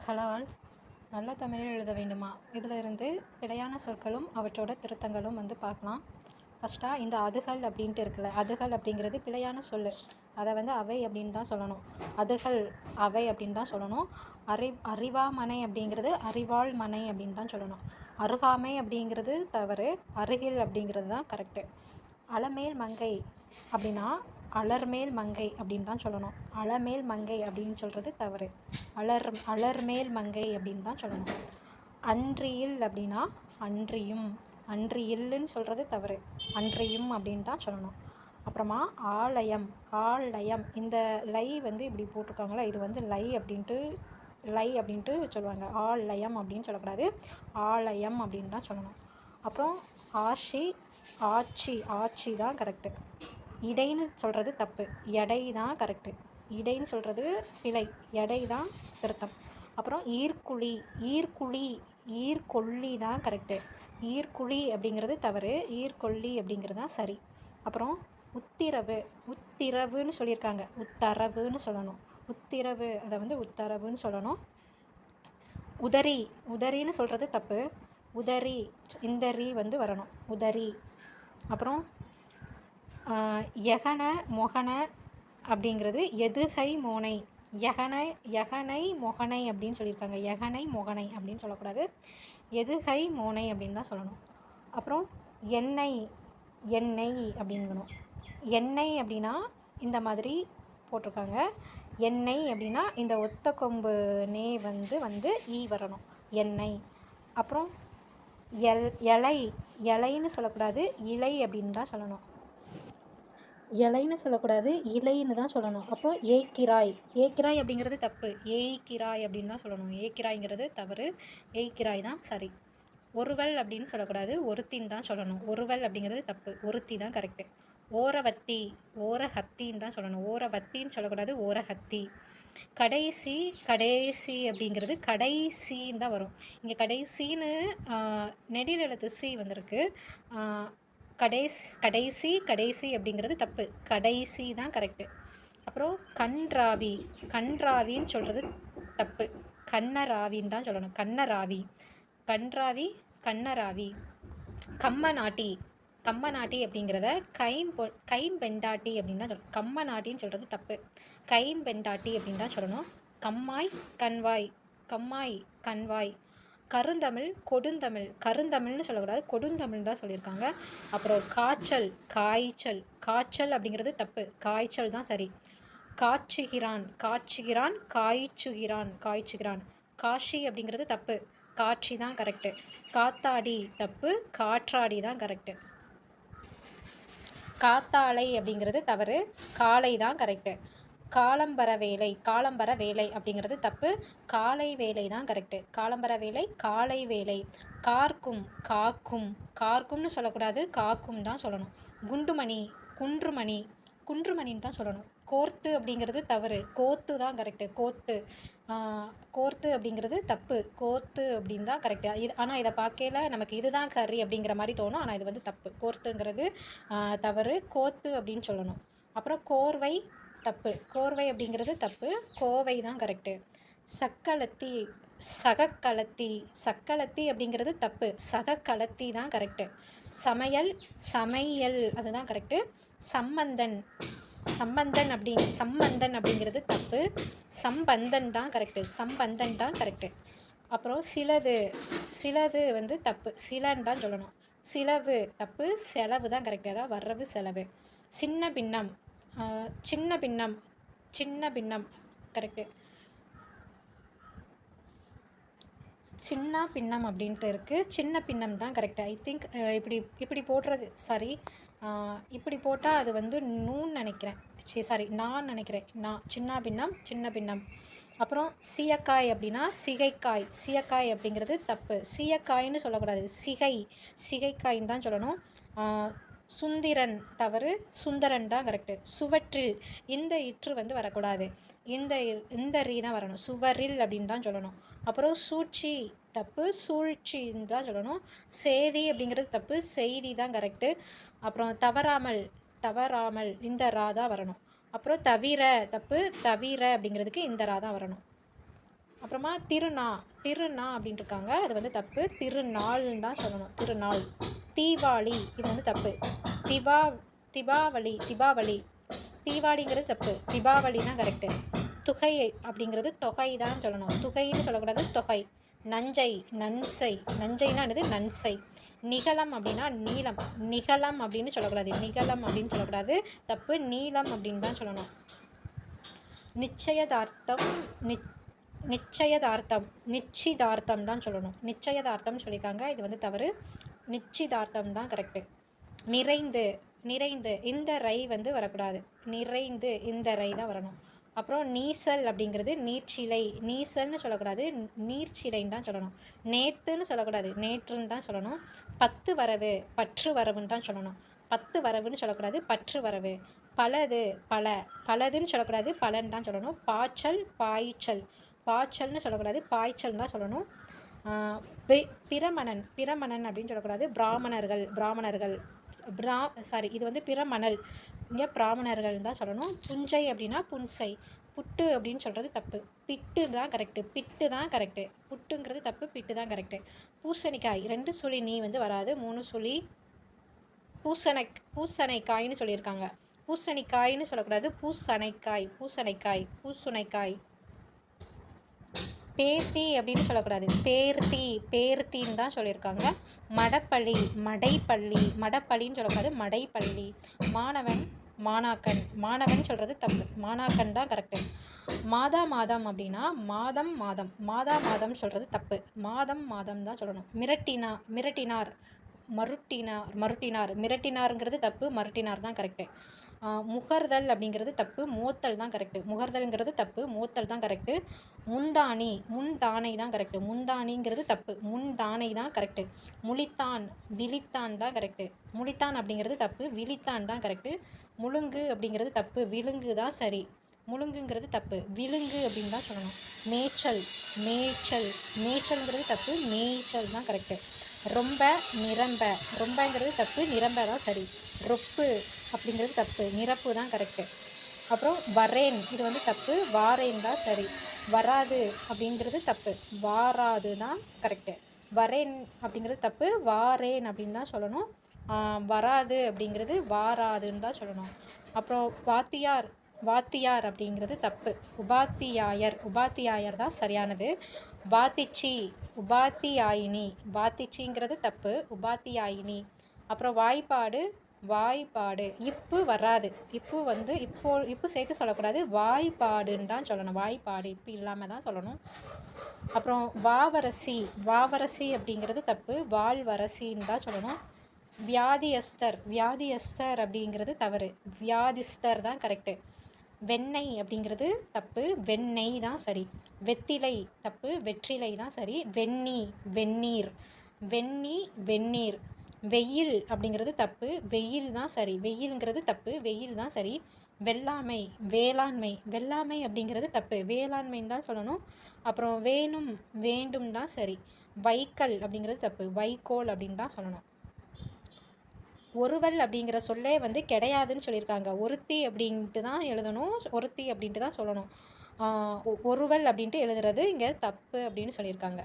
Hello all. நல்ல தமிழில் எழுத வேண்டுமா? இதில் இருந்து பிழையான சொற்களும் அவற்றோட திருத்தங்களும் பார்க்கலாம். ஃபஸ்ட்டாக இந்த அதுகள் அப்படின்ட்டு இருக்குல்ல, அதுகள் அப்படிங்கிறது பிழையான சொல். அதை அவை அப்படின்னு தான் சொல்லணும். அதுகள் அவை அப்படின்னு தான் சொல்லணும். அறிவாமனை அப்படிங்கிறது அறிவாள் மனை அப்படின்னு தான் சொல்லணும். அருகாமை அப்படிங்கிறது தவறு. அருகில் அப்படிங்கிறது தான் கரெக்டு. அலமேல் மங்கை அப்படின்னா அலர்மேல் மங்கை அப்படின்னு தான் சொல்லணும். அலமேல் மங்கை அப்படின்னு சொல்கிறது தவறு. அலர்மேல் மங்கை அப்படின்னு தான் சொல்லணும். அன்றியில் அப்படின்னா அன்றியும். அன்றியில்லுன்னு சொல்கிறது தவறு. அன்றியும் அப்படின்னு தான் சொல்லணும். அப்புறமா ஆலயம். ஆலயம் இந்த லை இப்படி போட்டிருக்காங்களா, இது லை அப்படின்ட்டு சொல்லுவாங்க. ஆலயம் அப்படின்னு சொல்லக்கூடாது, ஆலயம் அப்படின்னு தான் சொல்லணும். அப்புறம் ஆட்சி. ஆட்சி தான் கரெக்டு. இடைன்னு சொல்கிறது தப்பு. எடை தான் கரெக்டு. இடைன்னு சொல்கிறது பிழை. எடை தான் திருத்தம். அப்புறம் ஈர்க்கொல்லி தான் கரெக்டு. ஈர்க்குழி அப்படிங்கிறது தவறு. ஈர்க்கொல்லி அப்படிங்கிறது தான் சரி. அப்புறம் உத்திரவுன்னு சொல்லியிருக்காங்க. உத்தரவுன்னு சொல்லணும். உத்திரவு அதை உத்தரவுன்னு சொல்லணும். உதரின்னு சொல்கிறது தப்பு. உதரி இந்த ரீ வரணும். உதரி. அப்புறம் யகன மொகன அப்படிங்கிறது எதுகை மோனை. யகனை மொகனை அப்படின்னு சொல்லியிருக்காங்க. யகனை மொகனை அப்படின்னு சொல்லக்கூடாது. எதுகை மோனை அப்படின்னு தான் சொல்லணும். அப்புறம் எண்ணெய் அப்படிங்கணும். எண்ணெய் அப்படின்னா இந்த மாதிரி போட்டிருக்காங்க. எண்ணெய் அப்படின்னா இந்த ஒத்த கொம்பு நே ஈ வரணும். எண்ணெய். அப்புறம் இலைன்னு சொல்லக்கூடாது, இலை அப்படின்னு தான் சொல்லணும். இலைன்னு சொல்லக்கூடாது, இலைன்னு தான் சொல்லணும். அப்புறம் ஏய்க்கிராய் அப்படிங்கிறது தப்பு. ஏய்க்கிராய் அப்படின்னு தான் சொல்லணும். ஏய்க்கிராய்ங்கிறது தவறு. ஏய்க்கிராய் தான் சரி. ஒருவல் அப்படின்னு சொல்லக்கூடாது, ஒருத்தின்னு தான் சொல்லணும். ஒருவல் அப்படிங்கிறது தப்பு. ஒருத்தி தான் கரெக்டு. ஓரஹத்தின்னு தான் சொல்லணும். ஓரவத்தின்னு சொல்லக்கூடாது, ஓரஹத்தி. கடைசி அப்படிங்கிறது கடைசின்னு தான் வரும். இங்கே கடைசின்னு நெடில் எழுத்து சி வந்திருக்கு. கடைசி அப்படிங்கிறது தப்பு. கடைசி தான் கரெக்டு. அப்புறம் கன்றாவின்னு சொல்கிறது தப்பு. கண்ணராவின்னு தான் சொல்லணும். கண்ணராவி. கம்மநாட்டி அப்படிங்கிறத கைம்பெண்டாட்டி அப்படின்னு தான் சொல்லணும். கம்மநாட்டின்னு சொல்கிறது தப்பு. கைம்பெண்டாட்டி அப்படின்னு தான் சொல்லணும். கம்மாய் கண்வாய். கருந்தமிழ்னு சொல்லக்கூடாது, கொடுந்தமிழ் தான் சொல்லியிருக்காங்க. அப்புறம் காய்ச்சல் அப்படிங்கிறது தப்பு. காய்ச்சல் தான் சரி. காய்ச்சுகிறான். காட்சி அப்படிங்கிறது தப்பு. காட்சி தான் கரெக்டு. காத்தாடி தப்பு. காற்றாடி தான் கரெக்டு. காத்தாலை அப்படிங்கிறது தவறு. காலை தான் கரெக்டு. காலம்பர வேலை அப்படிங்கிறது தப்பு. காலை வேலை தான் கரெக்டு. காலம்பர வேலை, காலை வேலை. கார்க்கும்னு சொல்லக்கூடாது, காக்கும் தான் சொல்லணும். குன்றுமணின்னு தான் சொல்லணும். கோர்த்து அப்படிங்கிறது தவறு. கோத்து தான் கரெக்டு. கோர்த்து அப்படிங்கிறது தப்பு. கோர்த்து அப்படின்னு தான் கரெக்டு. ஆனால் இதை பார்க்கல நமக்கு இதுதான் சரி அப்படிங்கிற மாதிரி தோணும். ஆனால் இது தப்பு. கோர்த்துங்கிறது தவறு. கோத்து அப்படின்னு சொல்லணும். அப்புறம் கோர்வை தப்பு. கோர்வை அப்படிங்கிறது தப்பு. கோவை தான் கரெக்டு. சகக்கலத்தி அப்படிங்கிறது தப்பு. சகக்கலத்தி தான் கரெக்டு. சமையல் அதுதான் கரெக்டு. சம்பந்தன் அப்படிங்கிறது தப்பு. சம்பந்தன் தான் கரெக்டு. அப்புறம் சிலது தப்பு. சிலன்னு தான் சொல்லணும். சிலவு தப்பு. செலவு தான் கரெக்டு. அதாவது வரவு செலவு. சின்ன பின்னம் கரெக்டு. சின்ன பின்னம் அப்படின்ட்டு இருக்குது. சின்ன பின்னம் தான் கரெக்டு. ஐ திங்க் இப்படி போடுறது சாரி. இப்படி போட்டால் அது நூன்னு நினைக்கிறேன். நான் நினைக்கிறேன். சின்ன பின்னம். அப்புறம் சீயக்காய் அப்படின்னா சிகைக்காய் அப்படிங்கிறது தப்பு. சீயக்காய்ன்னு சொல்லக்கூடாது, சிகைக்காயின்னு தான் சொல்லணும். சுந்திரன் தவறு. சுந்தரன் தான் கரெக்டு. சுவற்றில் இந்த இற்று வரக்கூடாது. இந்த ரீ தான் வரணும். சுவரில் அப்படின்னு தான் சொல்லணும். அப்புறம் சூழ்ச்சி தப்பு. சூழ்ச்சின்னு தான் சொல்லணும். சேதி அப்படிங்கிறது தப்பு. செய்தி தான் கரெக்டு. அப்புறம் தவறாமல் இந்த ரா தான் வரணும். அப்புறம் தவிர தப்பு. தவிர அப்படிங்கிறதுக்கு இந்த ரா தான் வரணும். அப்புறமா திருநா திருநா அப்படின்னு இருக்காங்க, அது வந்து தப்பு. திருநாள்னு தான் சொல்லணும், திருநாள். தீபாவளி இது வந்து தப்பு. திபா திபாவளி தீபாவளி தீபாவளிங்கிறது தப்பு, தீபாவளி தான் கரெக்டு. துகை அப்படிங்கிறது தொகை தான் சொல்லணும், துகைன்னு சொல்லக்கூடாது, தொகை. நஞ்சை நன்சை, நஞ்சைனா என்னது, நன்சை. நிகழம் அப்படின்னா நீளம், நிகழம் அப்படின்னு சொல்லக்கூடாது, நிகழம் அப்படின்னு சொல்லக்கூடாது, தப்பு. நீளம் அப்படின்னு தான் சொல்லணும். நிச்சயதார்த்தம் நிச்சயதார்த்தம் நிச்சயதார்த்தம் தான் சொல்லணும், நிச்சயதார்த்தம் சொல்லியிருக்காங்க, இது வந்து தவறு. நிச்சயதார்த்தம் தான் கரெக்டு. நிறைந்து நிறைந்து இந்த ரை வந்து வரக்கூடாது, நிறைந்து இந்த ரை தான் வரணும். அப்புறம் நீசல் அப்படிங்கிறது நீர்ச்சிலை, நீசல்னு சொல்லக்கூடாது, நீர்ச்சிலைன்னு தான் சொல்லணும். நேற்றுன்னு சொல்லக்கூடாது, நேற்றுன்னு தான் சொல்லணும். பத்து வரவு பற்று வரவுன்னு தான் சொல்லணும், பத்து வரவுன்னு சொல்லக்கூடாது, பற்று வரவு. பலது பலதுன்னு சொல்லக்கூடாது, பலன்னு தான் சொல்லணும். பாய்ச்சல் பாய்ச்சல், பாய்ச்சல்னு சொல்லக்கூடாது, பாய்ச்சல் தான் சொல்லணும். பிரமணன் அப்படின்னு சொல்லக்கூடாது, பிராமணர்கள் இது வந்து பிரமணல், இங்கே பிராமணர்கள் தான் சொல்லணும். புஞ்சை அப்படின்னா புன்சை. புட்டு அப்படின்னு சொல்கிறது தப்பு, பிட்டு தான் கரெக்டு, பிட்டு தான் கரெக்டு. புட்டுங்கிறது தப்பு, பிட்டு தான் கரெக்டு. பூசணிக்காய் 2 சுழி நீ வந்து வராது, 3 சுழி. பூசணைக்காய்னு சொல்லியிருக்காங்க, பூசணிக்காய்னு சொல்லக்கூடாது, பூசணைக்காய். பேர்த்தி அப்படின்னு சொல்லக்கூடாது, பேர்த்தின்னு தான் சொல்லியிருக்காங்க. மடப்பள்ளின்னு சொல்லக்கூடாது, மடைப்பள்ளி. மாணவன் சொல்கிறது தப்பு, மாணாக்கன் தான் கரெக்டு. மாதம் அப்படின்னா மாதம் சொல்கிறது தப்பு, மாதம் தான் சொல்லணும். மிரட்டினாருங்கிறது தப்பு, மருட்டினார் தான் கரெக்டு. முகர்தல் அப்படிங்கிறது தப்பு, மோத்தல் தான் கரெக்டு. முகர்தல்ங்கிறது தப்பு, மோத்தல் தான் கரெக்டு. முன்தானை தான் கரெக்டு, முன்தானிங்கிறது தப்பு, முன்தானை தான் கரெக்டு. விழித்தான் தான் கரெக்டு, முழித்தான் அப்படிங்கிறது தப்பு, விழித்தான் தான் கரெக்டு. முழுங்கு அப்படிங்கிறது தப்பு, விழுங்கு தான் சரி, முழுங்குங்கிறது தப்பு, விழுங்கு அப்படின்னு தான் சொல்லணும். மேய்ச்சல்ங்கிறது தப்பு, மேய்ச்சல் தான் கரெக்டு. ரொம்பங்கிறது தப்பு, நிரம்ப தான் சரி. ரொப்பு அப்படிங்கிறது தப்பு, நிரப்பு தான் கரெக்டு. அப்புறம் வரேன் இது வந்து தப்பு, வாரேன் தான் சரி. வராது அப்படிங்கிறது தப்பு, வாராது தான் கரெக்டு. வரேன் அப்படிங்கிறது தப்பு, வாரேன் அப்படின்னு தான் சொல்லணும். வராது அப்படிங்கிறது வாராதுன்னு தான் சொல்லணும். அப்புறம் வாத்தியார் அப்படிங்கிறது தப்பு, உபாத்தியாயர் தான் சரியானது. வாத்திச்சிங்கிறது தப்பு, உபாத்தியாயினி. அப்புறம் வாய்ப்பாடு இப்பு வராது, இப்பு சேர்த்து சொல்லக்கூடாது, வாய்ப்பாடுன்னு தான் சொல்லணும், வாய்ப்பாடு இப்பு இல்லாமல் தான் சொல்லணும். அப்புறம் வாவரசி அப்படிங்கிறது தப்பு, வாழ்வரசின்னு தான் சொல்லணும். வியாதியஸ்தர் அப்படிங்கிறது தவறு, வியாதிஸ்தர் தான் கரெக்டு. வெண்ணெய் அப்படிங்கிறது தப்பு, வெண்ணெய் தான் சரி. வெத்திலை தப்பு, வெற்றிலை தான் சரி. வெந்நீர். வெயில் அப்படிங்கிறது தப்பு, வெயில் தான் சரி, வெயிலுங்கிறது தப்பு, வெயில் தான் சரி. வெள்ளாமை அப்படிங்கிறது தப்பு, வேளாண்மைன்னு தான் சொல்லணும். அப்புறம் வேண்டும் தான் சரி. வைக்கல் அப்படிங்கிறது தப்பு, வைக்கோல் அப்படின்னு தான் சொல்லணும். ஒருவல் அப்படிங்கிற சொல்லே வந்து கிடையாதுன்னு சொல்லியிருக்காங்க, ஒருத்தி அப்படின்ட்டு தான் எழுதணும், ஒருத்தி அப்படின்ட்டு தான் சொல்லணும். ஒருவல் அப்படின்ட்டு எழுதுறது இங்கே தப்பு அப்படின்னு சொல்லியிருக்காங்க.